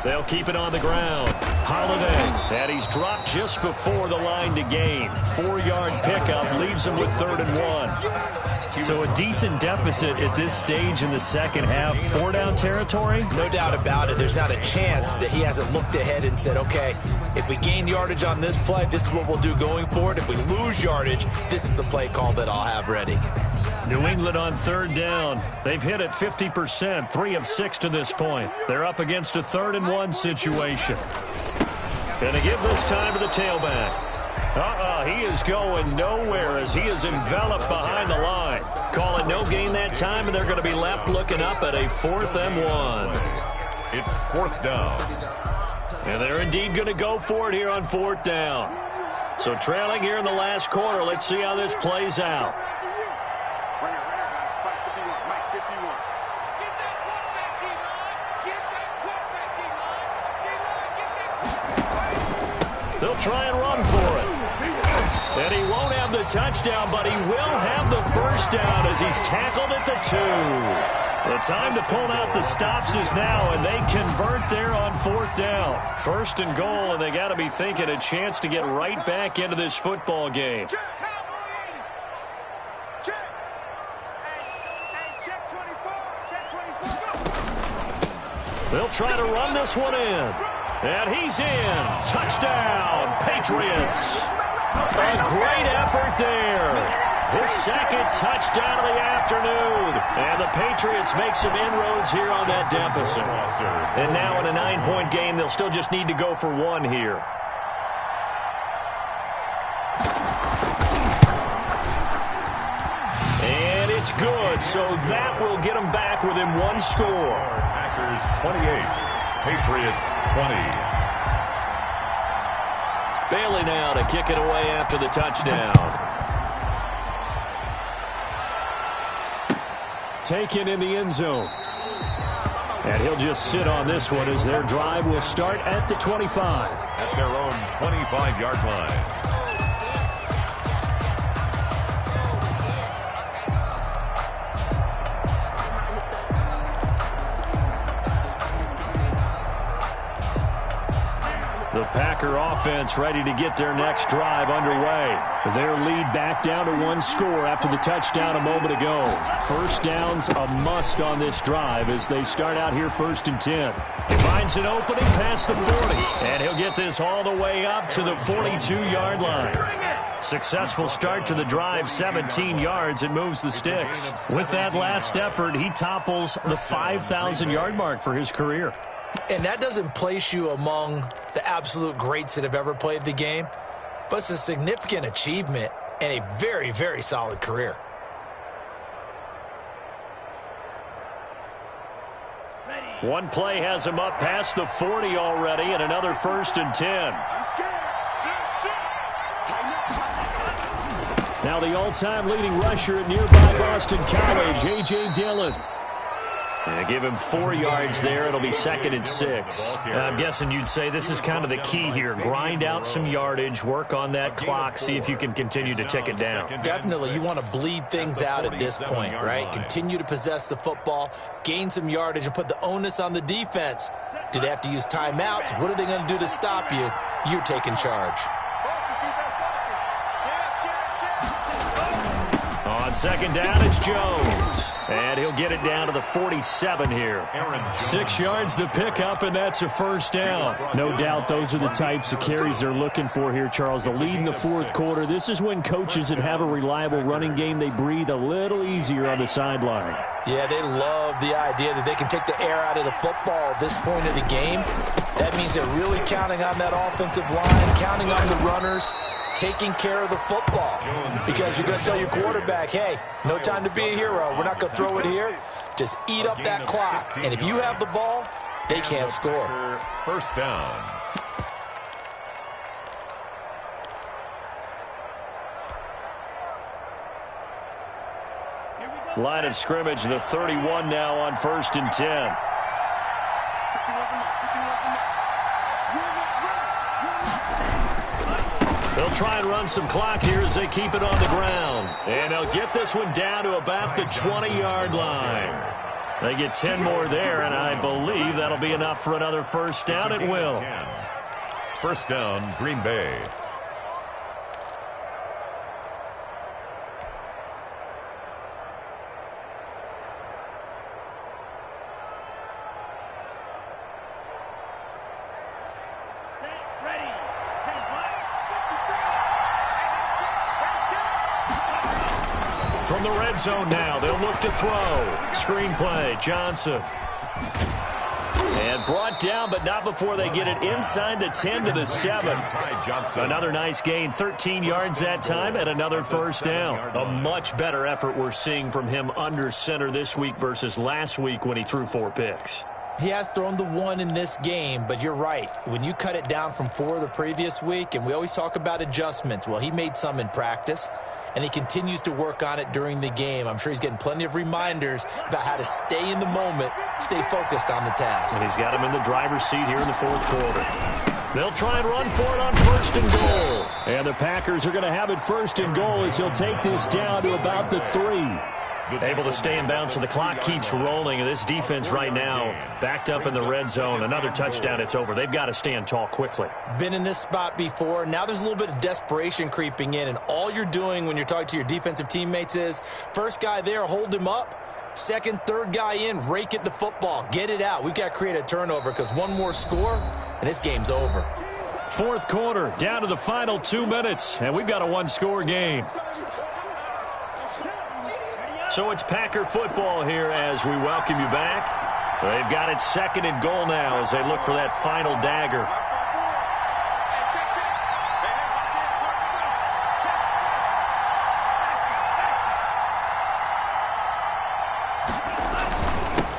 They'll keep it on the ground. Holiday. And he's dropped just before the line to gain. 4-yard pickup leaves him with 3rd and 1. So a decent deficit at this stage in the second half. 4-down territory? No doubt about it. There's not a chance that he hasn't looked ahead and said, okay, if we gain yardage on this play, this is what we'll do going forward. If we lose yardage, this is the play call that I'll have ready. New England on 3rd down. They've hit it 50%, 3 of 6 to this point. They're up against a 3rd and 1 situation. Going to give this time to the tailback. He is going nowhere as he is enveloped behind the line. Call it no gain that time, and they're going to be left looking up at a 4th and 1. It's 4th down. And they're indeed going to go for it here on 4th down. So trailing here in the last quarter, let's see how this plays out. They'll try and run for it. And he won't have the touchdown, but he will have the first down as he's tackled at the 2. The time to pull out the stops is now, and they convert there on 4th down. 1st and goal, and they got to be thinking a chance to get right back into this football game. They'll try to run this one in. And he's in. Touchdown, Patriots. A great effort there. His 2nd touchdown of the afternoon. And the Patriots make some inroads here on that deficit. And now in a 9-point game, they'll still just need to go for 1 here. And it's good, so that will get them back within 1 score. Packers 28. Patriots 20. Bailey now to kick it away after the touchdown. Taken in the end zone. And he'll just sit on this one as their drive will start at the 25. At their own 25-yard line. The Packer offense ready to get their next drive underway. Their lead back down to one score after the touchdown a moment ago. First down's a must on this drive as they start out here 1st and 10. He finds an opening past the 40, and he'll get this all the way up to the 42-yard line. Successful start to the drive, 17 yards, and moves the sticks. With that last effort, he topples the 5,000-yard mark for his career. And that doesn't place you among the absolute greats that have ever played the game, but it's a significant achievement and a very, very solid career. One play has him up past the 40 already, and another 1st and 10. Now the all-time leading rusher at nearby Boston College, A.J. Dillon. And give him 4 yards there. It'll be 2nd and 6. I'm guessing you'd say this is kind of the key here. Grind out some yardage, work on that clock, see if you can continue to tick it down. Definitely. You want to bleed things out at this point, right? Continue to possess the football, gain some yardage, and put the onus on the defense. Do they have to use timeouts? What are they going to do to stop you? You're taking charge. On 2nd down, it's Jones. And he'll get it down to the 47 here. 6 yards the pickup, and that's a 1st down. No doubt those are the types of carries they're looking for here, Charles. The lead in the 4th quarter. This is when coaches that have a reliable running game, they breathe a little easier on the sideline. Yeah, they love the idea that they can take the air out of the football at this point of the game. That means they're really counting on that offensive line, counting on the runners, taking care of the football. Because you're going to tell your quarterback, hey, no time to be a hero. We're not going to throw it here. Just eat up that clock. And if you have the ball, they can't score. 1st down. Line of scrimmage, the 31 now on 1st and 10. They'll try and run some clock here as they keep it on the ground. And they'll get this one down to about the 20-yard line. They get 10 more there, and I believe that'll be enough for another 1st down. It will. 1st down, Green Bay. From the red zone now, they'll look to throw. Screen play, Johnson. And brought down, but not before they get it inside the 10 to the 7. Another nice gain, 13 yards that time, and another 1st down. A much better effort we're seeing from him under center this week versus last week when he threw 4 picks. He has thrown the 1 in this game, but you're right. When you cut it down from 4 the previous week, and we always talk about adjustments, well, he made some in practice, and he continues to work on it during the game. I'm sure he's getting plenty of reminders about how to stay in the moment, stay focused on the task. And he's got him in the driver's seat here in the 4th quarter. They'll try and run for it on 1st and goal. And the Packers are going to have it 1st and goal as he'll take this down to about the 3. Able to stay in bounds, so the clock keeps rolling. And this defense right now backed up in the red zone. Another touchdown, it's over. They've got to stand tall quickly. Been in this spot before. Now there's a little bit of desperation creeping in. And all you're doing when you're talking to your defensive teammates is, first guy there, hold him up. Second, third guy in, rake at the football. Get it out. We've got to create a turnover because one more score, and this game's over. 4th quarter, down to the final 2 minutes. And we've got a 1-score game. So it's Packer football here as we welcome you back. They've got it 2nd and goal now as they look for that final dagger.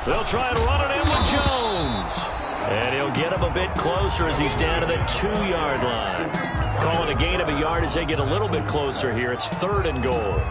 They'll try and run it in with Jones. And he'll get him a bit closer as he's down to the 2-yard line. Calling a gain of a yard as they get a little bit closer here. It's 3rd and goal.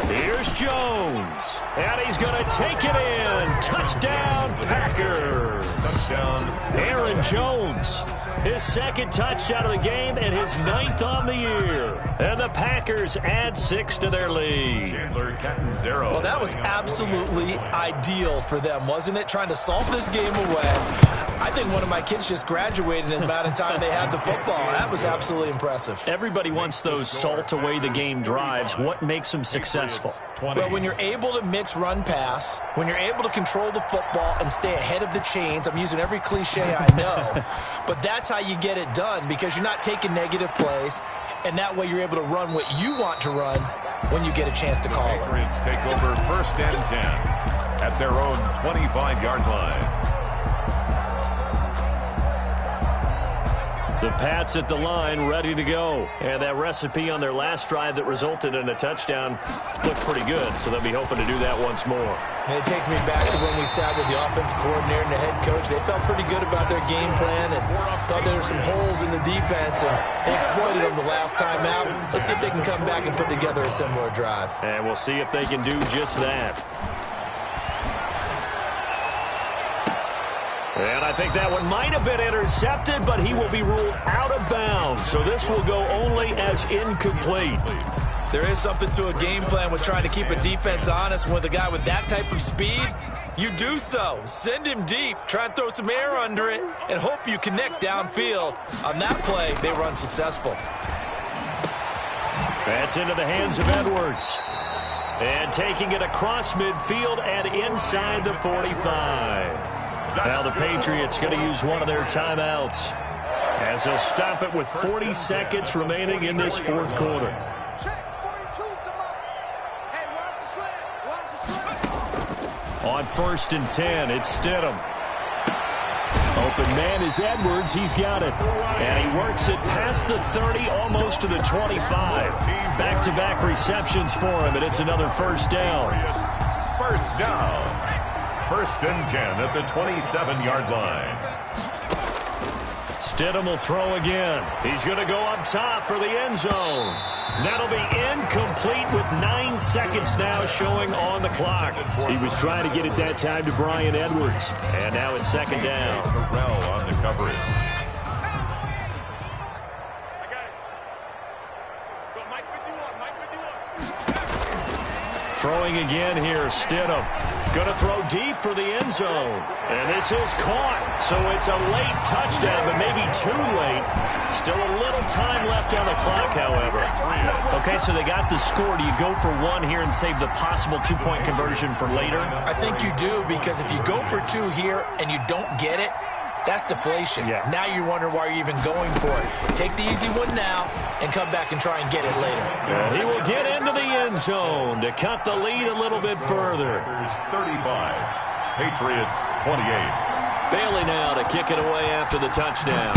Here's Jones, and he's going to take it in. Touchdown, Packers. Touchdown. Aaron Jones, his 2nd touchdown of the game and his 9th on the year. And the Packers add 6 to their lead. Well, that was absolutely ideal for them, wasn't it? Trying to salt this game away. I think one of my kids just graduated in the amount of time they had the football. That was absolutely impressive. Everybody wants those salt away the game drives. What makes them successful? Well, when you're able to mix run-pass, when you're able to control the football and stay ahead of the chains, I'm using every cliche I know, but that's how you get it done because you're not taking negative plays, and that way you're able to run what you want to run when you get a chance to call it. The Patriots take over 1st and 10 at their own 25-yard line. The Pats at the line, ready to go. And that recipe on their last drive that resulted in a touchdown looked pretty good, so they'll be hoping to do that once more. And it takes me back to when we sat with the offensive coordinator and the head coach. They felt pretty good about their game plan and thought there were some holes in the defense, and they exploited them the last time out. Let's see if they can come back and put together a similar drive. And we'll see if they can do just that. And I think that one might have been intercepted, but he will be ruled out of bounds. So this will go only as incomplete. There is something to a game plan with trying to keep a defense honest. With a guy with that type of speed, you do so. Send him deep, try and throw some air under it, and hope you connect downfield. On that play, they run successful. That's into the hands of Edwards. And taking it across midfield and inside the 45. Now the Patriots going to use one of their timeouts as they'll stop it with 40 seconds remaining in this 4th quarter. On 1st and 10, it's Stidham. Open man is Edwards. He's got it. And he works it past the 30, almost to the 25. Back-to-back receptions for him, and it's another 1st down. 1st down. 1st and 10 at the 27-yard line. Stidham will throw again. He's going to go up top for the end zone. That'll be incomplete with 9 seconds now showing on the clock. He was trying to get it that time to Bryan Edwards. And now it's 2nd down. Terrell on the coverage. Throwing again here, Stidham. Going to throw deep for the end zone. And this is caught. So it's a late touchdown, but maybe too late. Still a little time left on the clock, however. Okay, so they got the score. Do you go for 1 here and save the possible 2-point conversion for later? I think you do, because if you go for 2 here and you don't get it, that's deflation. Yeah. Now you're wondering why you're even going for it. Take the easy one now and come back and try and get it later. He will get into the end zone to cut the lead a little bit further. 35, Patriots 28. Bailey now to kick it away after the touchdown.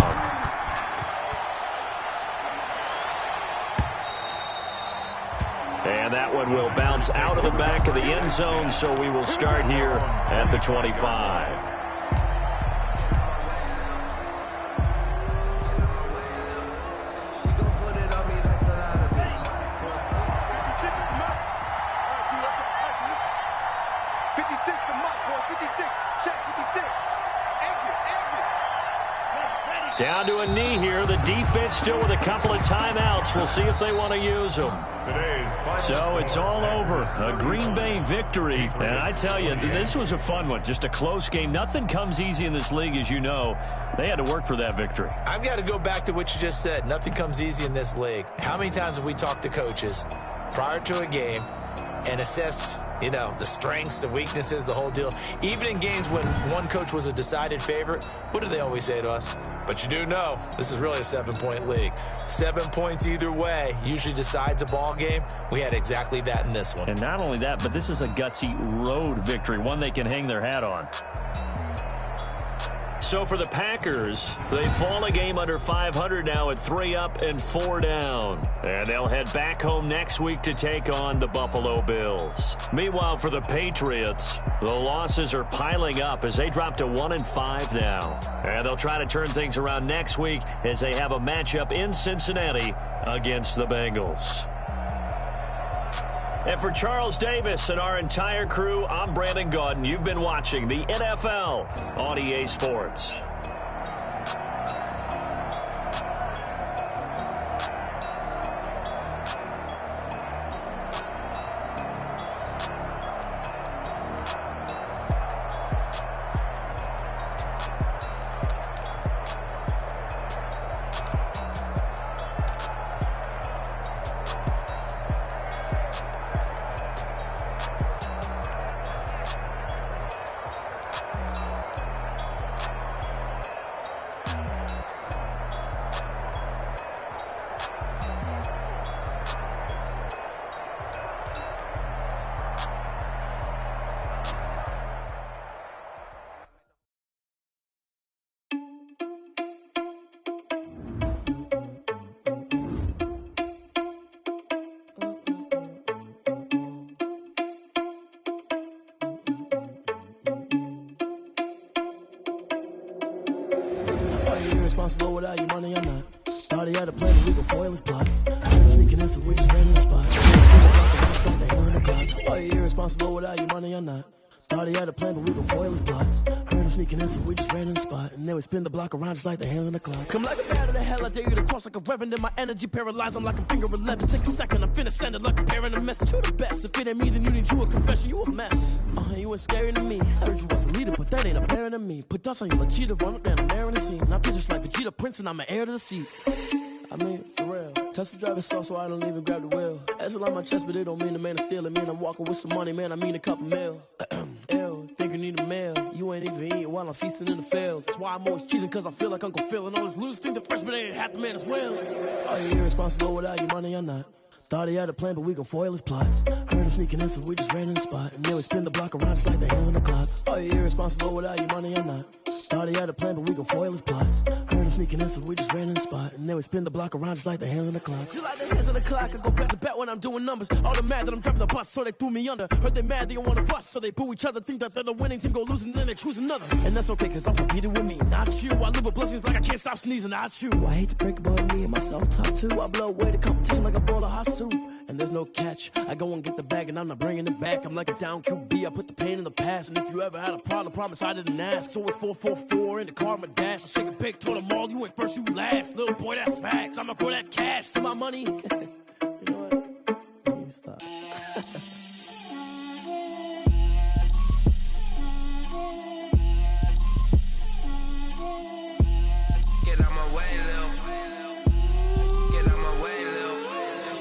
And that one will bounce out of the back of the end zone, so we will start here at the 25. Down to a knee here. The defense still with a couple of timeouts. We'll see if they want to use them. So it's all over. A Green Bay victory. And I tell you, this was a fun one. Just a close game. Nothing comes easy in this league, as you know. They had to work for that victory. I've got to go back to what you just said. Nothing comes easy in this league. How many times have we talked to coaches prior to a game, and assess, the strengths, the weaknesses, the whole deal. Even in games when one coach was a decided favorite, what do they always say to us? But you do know, this is really a 7-point league. 7 points either way usually decides a ball game. We had exactly that in this one. And not only that, but this is a gutsy road victory, one they can hang their hat on. So for the Packers, they fall a game under 500 now at 3 up and 4 down. And they'll head back home next week to take on the Buffalo Bills. Meanwhile, for the Patriots, the losses are piling up as they drop to 1-5 now. And they'll try to turn things around next week as they have a matchup in Cincinnati against the Bengals. And for Charles Davis and our entire crew, I'm Brandon Gaudin. You've been watching the NFL on EA Sports. Responsible without your money, I'm not. Thought he had a plan, but we gon' foil his plot. Sneaking in, so we just ran in the spot. Oh, you're irresponsible without your money, I'm not. Thought he had a plan, but we gon' foil his plot. Heard him sneaking in, so we just ran in the spot. And then we spin the block around just like the hands on the clock. Come like a bat of the hell, I dare you to cross like a reverend. In my energy paralyzed, I'm like a finger 11. Take a second, I'm finna send it like a parent a message. You the best, if it ain't me, then you need you a confession. You a mess. You ain't scary to me. Heard you was a leader, but that ain't apparent to me. Put dust on you like cheetah, run up down the air in the scene. I feel just like Vegeta Prince, and I'm an heir to the seat. I mean, for real. Touch the driver's soft, so I don't even grab the wheel. That's on my chest, but it don't mean the man is stealing. Mean I'm walking with some money, man. I mean a couple mil. Ew, think you need a meal. You ain't even eating while I'm feasting in the field. That's why I'm always cheesing, cause I feel like Uncle Phil. And all this loose think the freshman ain't half the man as well. Oh, you're irresponsible without your money, I'm not. Thought he had a plan, but we gon' foil his plot. Heard him sneaking in, so we just ran in the spot. And then we spin the block around just like the hands on the clock. Oh, you're irresponsible without your money, I'm not. Thought he had a plan, but we gon' foil his plot. Heard him sneaking in, so we just ran in the spot. And then we spin the block around just like the hands on the clock. Just like the hands on the clock, I go back to back when I'm doing numbers. All the mad that I'm driving the bus, so they threw me under. Heard they mad, they don't wanna bust, so they boo each other. Think that they're the winning team, go losing, then they choose another. And that's okay, cause I'm competing with me, not you. I live with blessings like I can't stop sneezing, not you. I hate to break about me and my self-talk too. I blow away the competition like a bowl of hot soup. And there's no catch. I go and get the bag and I'm not bringing it back. I'm like a down QB, I put the pain in the past. And if you ever had a problem, promise I didn't ask. So it's 4-4-4 in the car, my dash. I shake a big, told them all, you went first, you last. Little boy, that's facts. I'ma grow that cash to my money. You know what? Let me stop. Get out my way, Lil. Get out my way, Lil.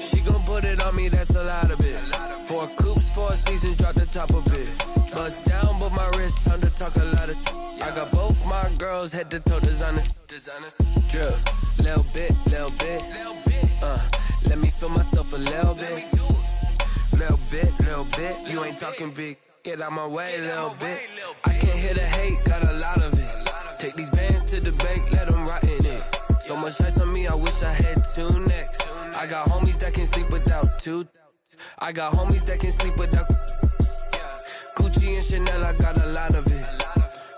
She gon' put it on me, that's a lot of it. 4 coops, 4 seasons, drop the top of it. Bust down, but my wrist, time to talk a lot of. I got both my girls head to toe designer. Drip, little bit, little bit. Let me feel myself a little bit. Little bit. You ain't talking big. Get out my way, little bit. I can't hear the hate, got a lot of it. Take these bands to the bank, let them rot in it. So much ice on me, I wish I had 2 necks. I got homies that can sleep without 2. I got homies that can sleep without Gucci and Chanel, I got a lot of it.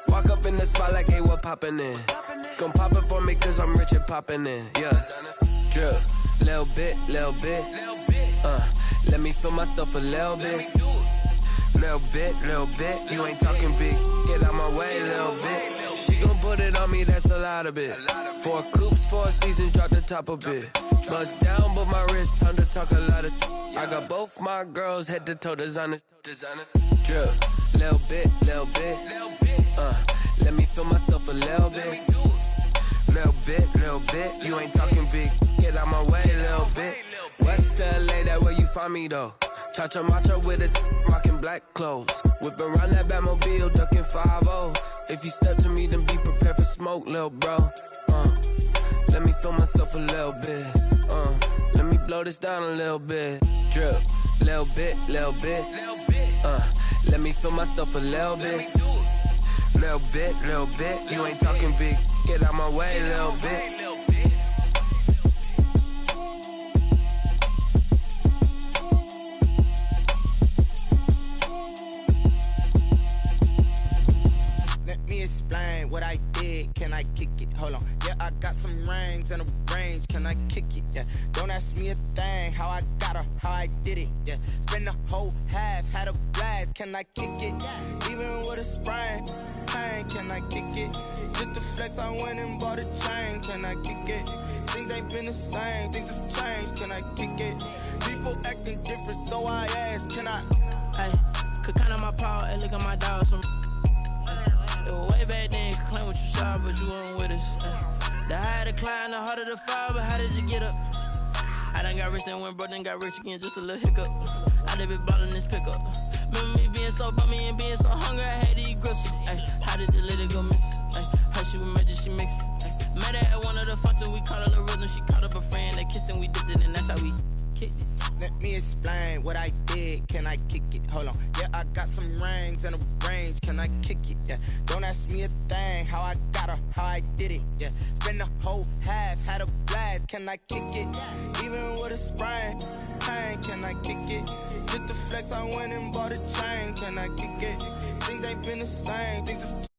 Walk up in the spot like, hey, what poppin' in? Gon' pop it for me cause I'm rich and poppin' in, yeah. Drip, little bit. Let me feel myself a little bit. Little bit. You ain't talking big. Get out my way, little bit. She gon' put it on me, that's a lot of it. 4 coops, 4 seasons, drop the top of it. Bust down, but my wrist, time to talk a lot of. I got both my girls head to toe designer. Drip, little bit. Let me feel myself a little bit. Little bit. You ain't talking big. Get out my way, little bit. West LA, that where you find me though. Cha-cha matcha with it, rocking black clothes. Whipping around that Batmobile, ducking 5-0. If you step to me, then be prepared for smoke, lil' bro. Let me feel myself a little bit. Let me blow this down a little bit. Drip, little bit, little bit. Let me feel myself a little bit. Little bit, little bit. You ain't talking big. Get out my way, little bit. Explain what I did, can I kick it? Hold on, yeah, I got some rings and a range, can I kick it? Yeah, don't ask me a thing, how I got her, how I did it. Yeah, spend the whole half, had a blast, can I kick it? Even with a sprain, pain, can I kick it? Just to flex, I went and bought a chain, can I kick it? Things ain't been the same, things have changed, can I kick it? People acting different, so I ask, can I? Hey, could count on my power and look at my dogs from. It was way back then, could claim what you saw, but you weren't with us. The higher the climb, the harder the fall, but how did you get up? I done got rich and went broke, then got rich again, just a little hiccup. I done been ballin' this pickup. Remember me being so bummy and being so hungry, I had to eat gristle. How did you let it go miss? Her she was magic, she mixed. Met her at one of the functions, we caught her the rhythm, she caught up a friend, they kissed and we dipped it, and that's how we kicked it. Let me explain what I did, can I kick it? Hold on, yeah, I got some rings and a range, can I kick it? Yeah, don't ask me a thing, how I got her, how I did it. Yeah, spend the whole half, had a blast, can I kick it? Even with a sprain, pain, can I kick it? Just to flex, I went and bought a chain, can I kick it? Things ain't been the same, things have